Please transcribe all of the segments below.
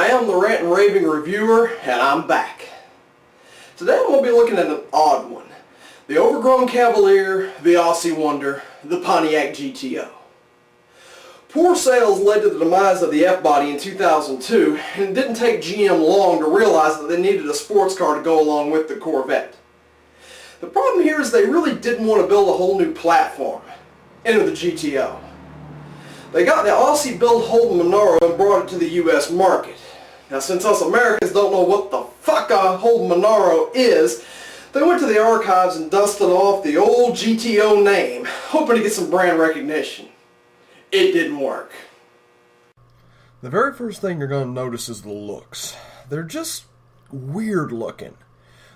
I am the Rant and Raving reviewer, and I'm back. Today I'm going to be looking at an odd one. The overgrown Cavalier, the Aussie Wonder, the Pontiac GTO. Poor sales led to the demise of the F-Body in 2002, and it didn't take GM long to realize that they needed a sports car to go along with the Corvette. The problem here is they really didn't want to build a whole new platform. Enter the GTO. They got the Aussie-built Holden Monaro and brought it to the US market. Now, since us Americans don't know what the fuck a Holden Monaro is, they went to the archives and dusted off the old GTO name, hoping to get some brand recognition. It didn't work. The very first thing you're going to notice is the looks. They're just weird looking.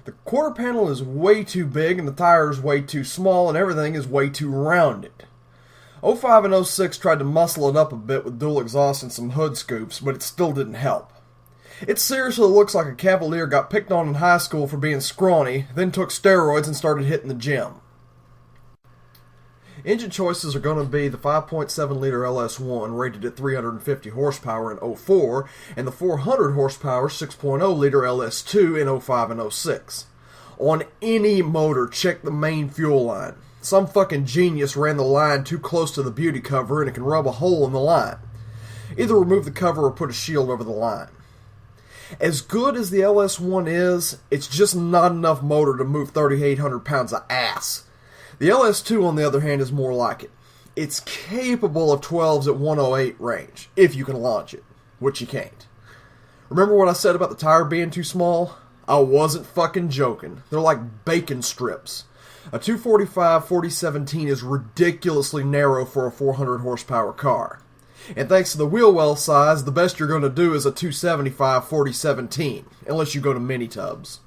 The quarter panel is way too big and the tire is way too small and everything is way too rounded. 05 and 06 tried to muscle it up a bit with dual exhaust and some hood scoops, but it still didn't help. It seriously looks like a Cavalier got picked on in high school for being scrawny, then took steroids and started hitting the gym. Engine choices are going to be the 5.7-liter LS1 rated at 350 horsepower in 04 and the 400 horsepower 6.0-liter LS2 in 05 and 06. On any motor, check the main fuel line. Some fucking genius ran the line too close to the beauty cover and it can rub a hole in the line. Either remove the cover or put a shield over the line. As good as the LS1 is, it's just not enough motor to move 3,800 pounds of ass. The LS2, on the other hand, is more like it. It's capable of 12s at 108 range, if you can launch it, which you can't. Remember what I said about the tire being too small? I wasn't fucking joking. They're like bacon strips. A 245 4017 is ridiculously narrow for a 400 horsepower car. And thanks to the wheel well size, the best you're going to do is a 275 4017, unless you go to mini tubs.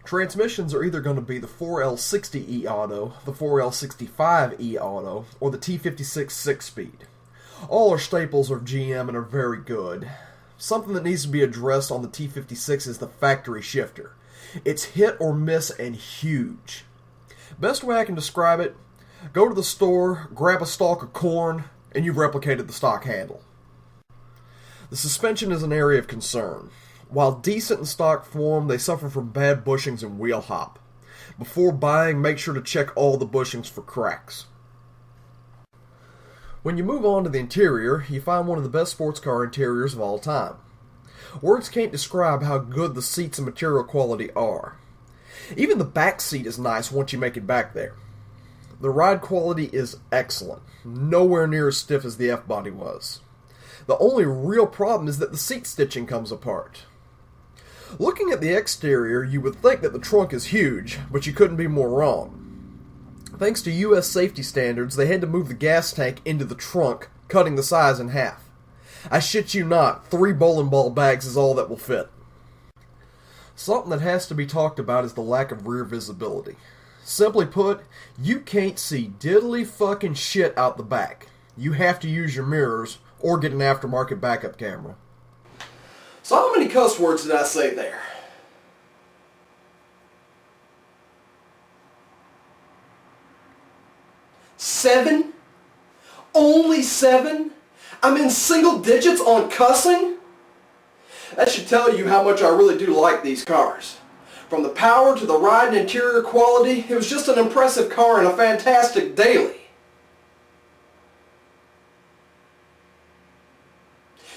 Transmissions are either going to be the 4L60 E-Auto, the 4L65 E-Auto, or the T56 6-speed. All are staples of GM and are very good. Something that needs to be addressed on the T56 is the factory shifter. It's hit or miss and huge. Best way I can describe it, go to the store, grab a stalk of corn, and you've replicated the stock handle. The suspension is an area of concern. While decent in stock form, they suffer from bad bushings and wheel hop. Before buying, make sure to check all the bushings for cracks. When you move on to the interior, you find one of the best sports car interiors of all time. Words can't describe how good the seats and material quality are. Even the back seat is nice once you make it back there. The ride quality is excellent, nowhere near as stiff as the F-Body was. The only real problem is that the seat stitching comes apart. Looking at the exterior, you would think that the trunk is huge, but you couldn't be more wrong. Thanks to US safety standards, they had to move the gas tank into the trunk, cutting the size in half. I shit you not, 3 bowling ball bags is all that will fit. Something that has to be talked about is the lack of rear visibility. Simply put, you can't see diddly fucking shit out the back. You have to use your mirrors or get an aftermarket backup camera. So how many cuss words did I say there? 7? Only 7? I'm in single digits on cussing? That should tell you how much I really do like these cars. From the power to the ride and interior quality, it was just an impressive car and a fantastic daily.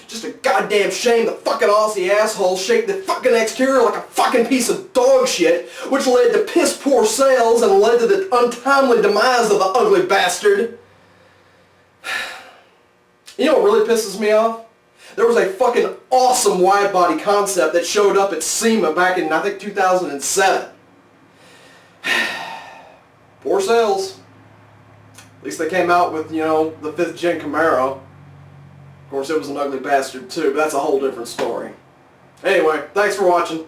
Just a goddamn shame the fucking Aussie asshole shaped the fucking exterior like a fucking piece of dog shit, which led to piss poor sales and led to the untimely demise of the ugly bastard. You know what really pisses me off? There was a fucking awesome wide body concept that showed up at SEMA back in, I think, 2007. Poor sales. At least they came out with, the 5th gen Camaro. Of course, it was an ugly bastard too, but that's a whole different story. Anyway, thanks for watching.